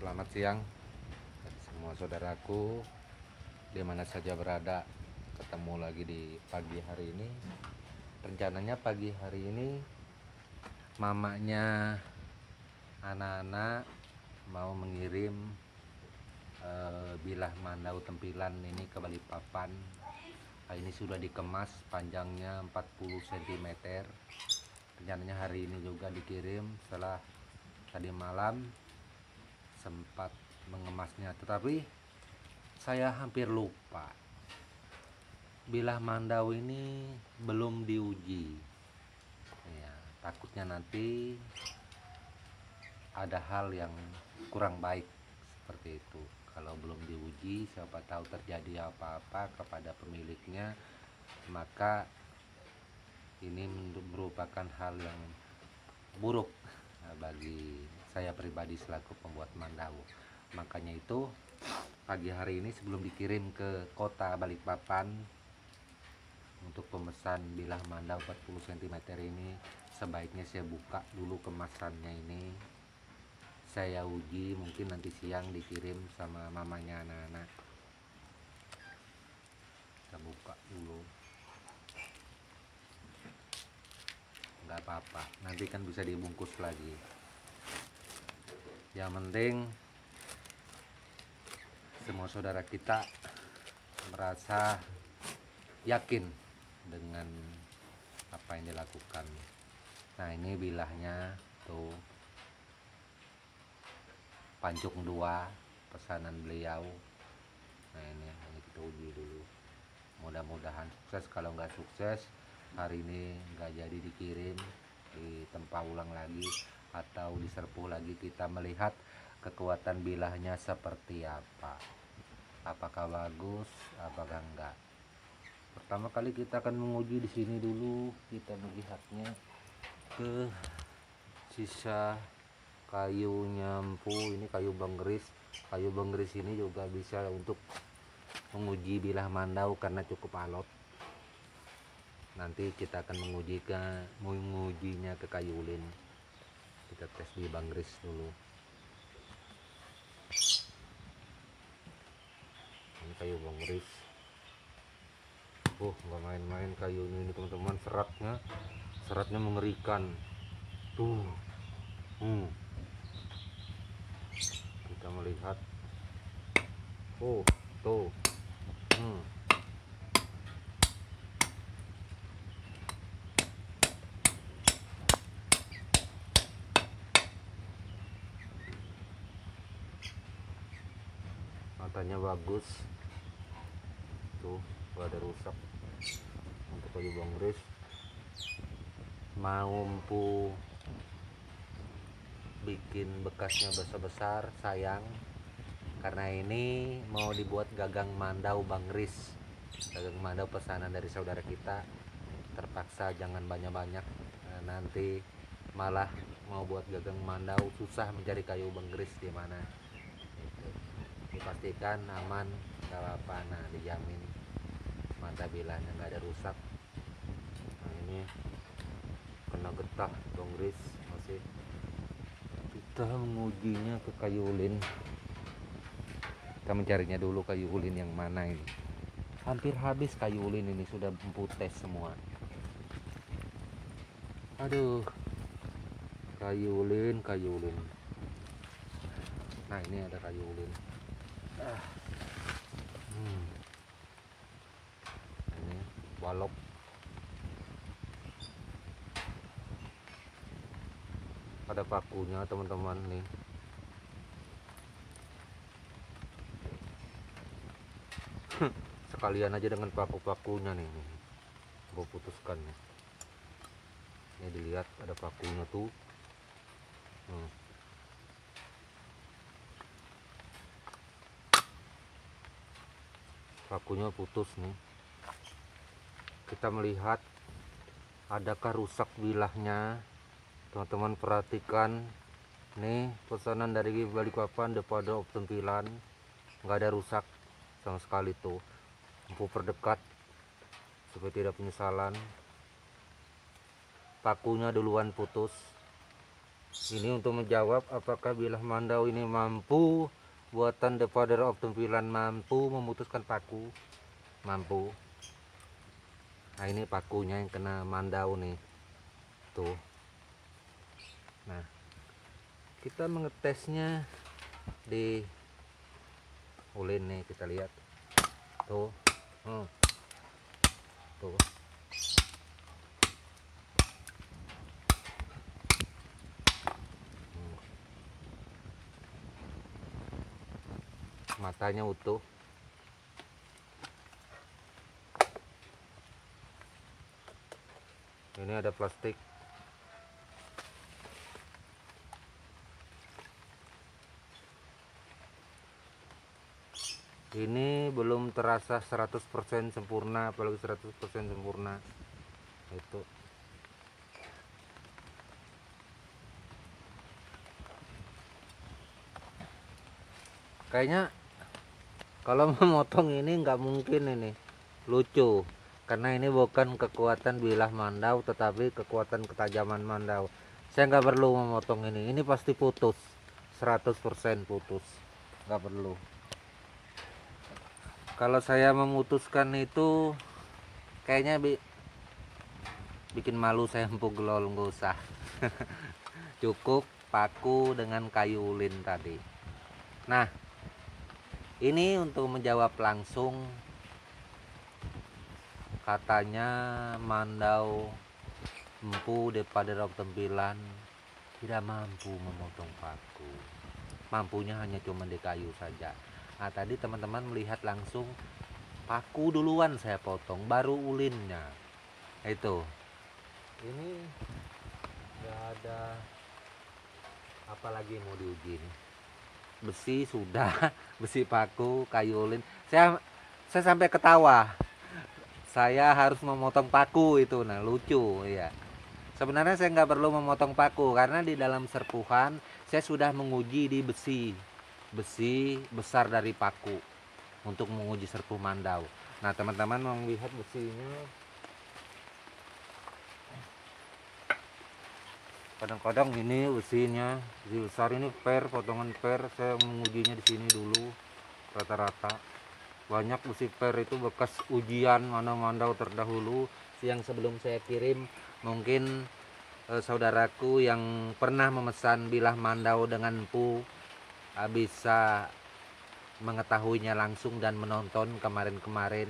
Selamat siang semua saudaraku, di mana saja berada. Ketemu lagi di pagi hari ini. Rencananya pagi hari ini mamanya anak-anak mau mengirim bilah mandau tempilan ini ke Balikpapan. Ini sudah dikemas, panjangnya 40 cm. Rencananya hari ini juga dikirim. Setelah tadi malam sempat mengemasnya, tetapi saya hampir lupa, bilah mandau ini belum diuji ya, takutnya nanti ada hal yang kurang baik seperti itu. Kalau belum diuji, siapa tahu terjadi apa-apa kepada pemiliknya, maka ini merupakan hal yang buruk bagi saya pribadi selaku pembuat mandau. Makanya itu pagi hari ini sebelum dikirim ke kota Balikpapan untuk pemesan bilah mandau 40 cm ini, sebaiknya saya buka dulu kemasannya ini. Saya uji, mungkin nanti siang dikirim sama mamanya anak-anak. Kita buka dulu. Nggak apa-apa, nanti kan bisa dibungkus lagi. Yang penting semua saudara kita merasa yakin dengan apa yang dilakukan. Nah, ini bilahnya tuh, Pancung 2 pesanan beliau. Nah, ini kita uji dulu, mudah-mudahan sukses. Kalau nggak sukses, hari ini nggak jadi dikirim, ditempa ulang lagi atau diserpuh lagi, kita melihat kekuatan bilahnya seperti apa, apakah bagus apakah enggak. Pertama kali kita akan menguji di sini dulu. Kita melihatnya ke sisa kayunya empu. Ini kayu banggeris. Kayu banggeris ini juga bisa untuk menguji bilah mandau karena cukup alot. Nanti kita akan mengujinya ke kayu ulin. Kita tes di banggeris dulu. Ini kayu banggeris. Nggak main-main kayunya ini teman-teman. Seratnya mengerikan tuh. Kita melihat tuh. Matanya bagus tuh, gak ada rusak. Untuk kayu banggeris mau empu bikin bekasnya besar-besar sayang, karena ini mau dibuat gagang mandau banggeris, gagang mandau pesanan dari saudara kita. Terpaksa jangan banyak-banyak, nanti malah mau buat gagang mandau susah mencari kayu banggeris di mana. Dipastikan aman, gak apa-apa. Nah, dijamin mata bilahnya nggak ada rusak. Nah, ini kena getah banggeris masih. Kita mengujinya ke kayu ulin. Kita mencarinya dulu kayu ulin yang mana ini. Hampir habis kayu ulin ini, sudah empu tes semua. Aduh, kayu ulin. Nah, ini ada kayu ulin. Ini balok. Ada pakunya teman-teman nih. Sekalian aja dengan paku-pakunya nih. Gue putuskan nih. Ini dilihat ada pakunya tuh. Pakunya putus nih. Kita melihat adakah rusak bilahnya. Teman-teman perhatikan nih, pesanan dari Balikpapan daripada tempilan, nggak ada rusak sama sekali tuh. Empu perdekat supaya tidak penyesalan. Pakunya duluan putus. Ini untuk menjawab apakah bilah mandau ini mampu, buatan The Father of Tempilan mampu memutuskan paku. Mampu. Nah ini pakunya yang kena mandau nih. Tuh. Nah kita mengetesnya di ulin nih, kita lihat. Tuh. Tuh. Matanya utuh. Ini ada plastik. Ini belum terasa 100% sempurna, apalagi 100% sempurna. Itu. Kayaknya kalau memotong ini nggak mungkin ini lucu, karena ini bukan kekuatan bilah mandau tetapi kekuatan ketajaman mandau. Saya nggak perlu memotong ini pasti putus, 100% putus, nggak perlu. Kalau saya memutuskan itu kayaknya bikin malu saya, empuk lol, nggak usah. Cukup paku dengan kayu ulin tadi. Nah ini untuk menjawab langsung, katanya mandau empu daripada Rok Tempilan tidak mampu memotong paku, mampunya hanya cuma di kayu saja. Nah tadi teman-teman melihat langsung paku duluan saya potong, baru ulinnya. Itu ini nggak ada apa lagi mau diuji nih. Besi sudah, besi paku, kayu ulin. Saya sampai ketawa. Saya harus memotong paku itu, nah lucu ya. Sebenarnya saya nggak perlu memotong paku karena di dalam serpuhan saya sudah menguji di besi besar dari paku untuk menguji serpuh mandau. Nah teman-teman mau lihat besinya. Kadang-kadang ini besinya besar, ini per, potongan per. Saya mengujinya di sini dulu. Rata-rata banyak besi per itu bekas ujian mana mandau terdahulu yang sebelum saya kirim. Mungkin saudaraku yang pernah memesan bilah mandau dengan empu bisa mengetahuinya langsung dan menonton kemarin-kemarin.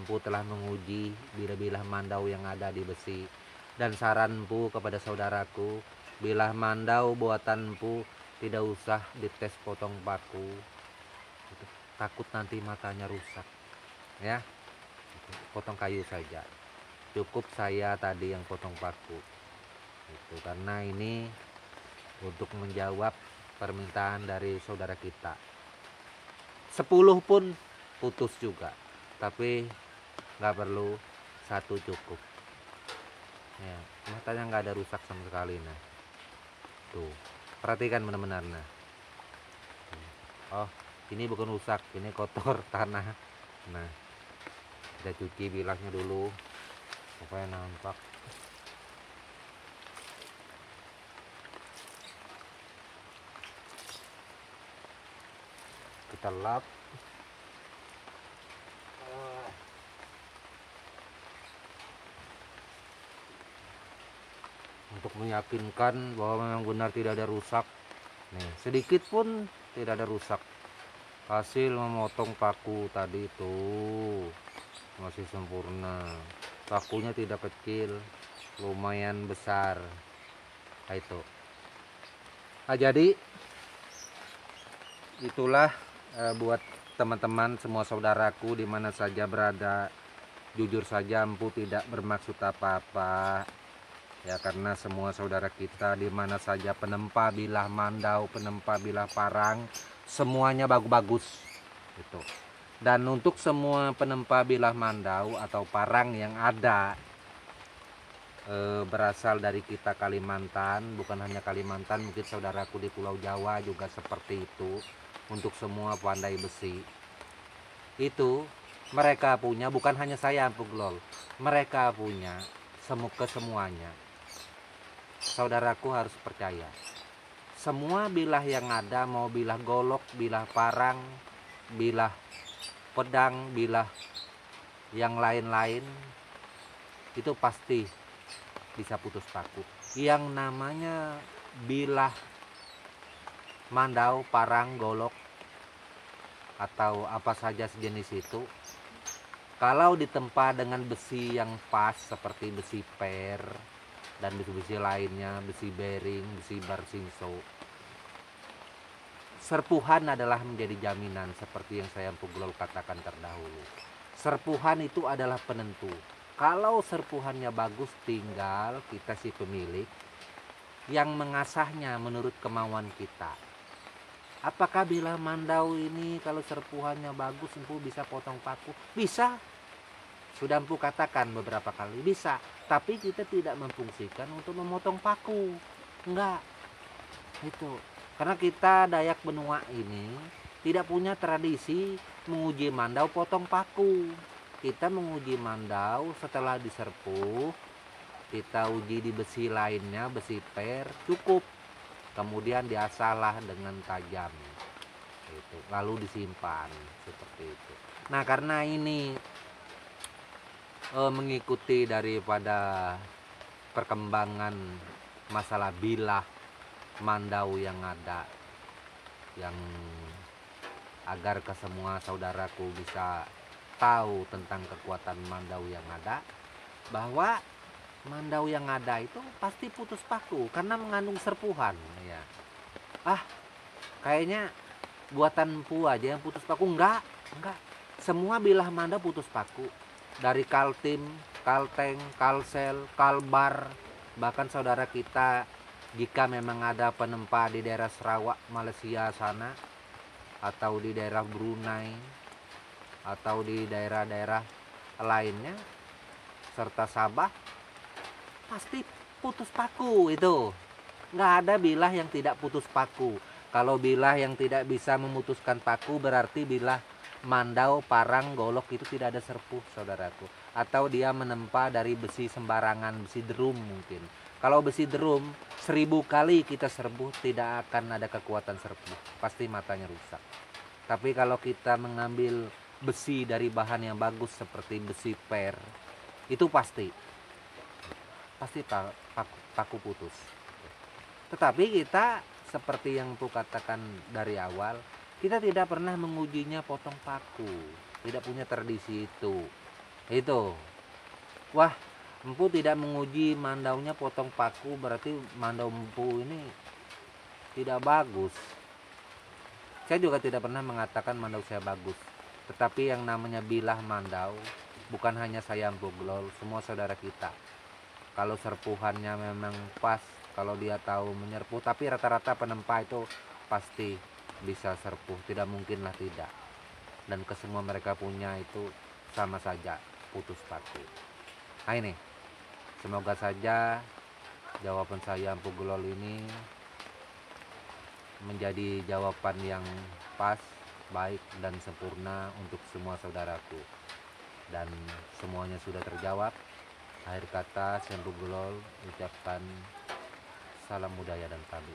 Empu telah menguji bilah-bilah mandau yang ada di besi. Dan saran empu kepada saudaraku, bilah mandau buatan empu tidak usah dites potong paku, takut nanti matanya rusak ya. Potong kayu saja cukup. Saya tadi yang potong paku itu karena ini untuk menjawab permintaan dari saudara kita. 10 pun putus juga, tapi nggak perlu, 1 cukup ya. Matanya nggak ada rusak sama sekali. Nah tuh perhatikan benar-benar. Nah oh ini bukan rusak, ini kotor tanah. Nah kita cuci bilahnya dulu supaya nampak. Kita lap. Untuk meyakinkan bahwa memang benar tidak ada rusak. Nih sedikit pun tidak ada rusak. Hasil memotong paku tadi tuh masih sempurna. Pakunya tidak kecil, lumayan besar. Nah, itu. Nah, jadi itulah buat teman-teman semua saudaraku di mana saja berada, jujur saja empu tidak bermaksud apa-apa ya, karena semua saudara kita di mana saja penempa bilah mandau, penempa bilah parang, semuanya bagus-bagus gitu. Dan untuk semua penempa bilah mandau atau parang yang ada berasal dari kita Kalimantan, bukan hanya Kalimantan, mungkin saudaraku di Pulau Jawa juga seperti itu. Untuk semua pandai besi itu mereka punya, bukan hanya saya empuk lol, mereka punya kesemuanya. saudaraku harus percaya, semua bilah yang ada, mau bilah golok, bilah parang, bilah pedang, bilah yang lain-lain, itu pasti bisa putus paku. Yang namanya bilah mandau, parang, golok, atau apa saja sejenis itu, kalau ditempa dengan besi yang pas seperti besi per dan besi-besi lainnya, besi bearing, besi bar singso, serpuhan adalah menjadi jaminan seperti yang saya Empugulol katakan terdahulu. Serpuhan itu adalah penentu. Kalau serpuhannya bagus, tinggal kita si pemilik yang mengasahnya menurut kemauan kita. Apakah bilah mandau ini kalau serpuhannya bagus, empu bisa potong paku? Bisa. Sudah empu katakan beberapa kali, bisa. Tapi kita tidak memfungsikan untuk memotong paku. Enggak. Itu. Karena kita Dayak Benua ini tidak punya tradisi menguji mandau potong paku. Kita menguji mandau setelah diserpuh, kita uji di besi lainnya, besi per, cukup. Kemudian diasahlah dengan tajam. Itu. Lalu disimpan seperti itu. Nah, karena ini mengikuti daripada perkembangan masalah bilah mandau yang ada, yang agar ke semua saudaraku bisa tahu tentang kekuatan mandau yang ada, bahwa mandau yang ada itu pasti putus paku karena mengandung serpuhan ya. Kayaknya buatan empu aja yang putus paku. Enggak. Semua bilah mandau putus paku. Dari kaltim, kalteng, kalsel, kalbar, bahkan saudara kita jika memang ada penempa di daerah Sarawak, Malaysia sana, atau di daerah Brunei, atau di daerah-daerah lainnya serta Sabah, pasti putus paku itu. Nggak ada bilah yang tidak putus paku. Kalau bilah yang tidak bisa memutuskan paku berarti bilah mandau, parang, golok itu tidak ada serpuh, saudaraku. Atau dia menempa dari besi sembarangan, besi drum mungkin. Kalau besi drum 1000 kali kita serbuh tidak akan ada kekuatan serpuh, pasti matanya rusak. Tapi kalau kita mengambil besi dari bahan yang bagus seperti besi per, itu pasti paku putus. Tetapi kita seperti yang Empu katakan dari awal, kita tidak pernah mengujinya potong paku, tidak punya tradisi itu. Wah, Empu tidak menguji mandaunya potong paku, berarti mandau Empu ini tidak bagus. Saya juga tidak pernah mengatakan mandau saya bagus. Tetapi yang namanya bilah mandau, bukan hanya saya Empugulol, semua saudara kita. Kalau serpuhannya memang pas, kalau dia tahu menyerpuh, tapi rata-rata penempa itu pasti bisa serpuh, tidak mungkinlah tidak. Dan kesemua mereka punya itu sama saja putus paku. Nah ini, semoga saja jawaban saya Empugulol ini menjadi jawaban yang pas, baik dan sempurna untuk semua saudaraku. Dan semuanya sudah terjawab. Akhir kata saya Empugulol ucapkan salam budaya dan tabi.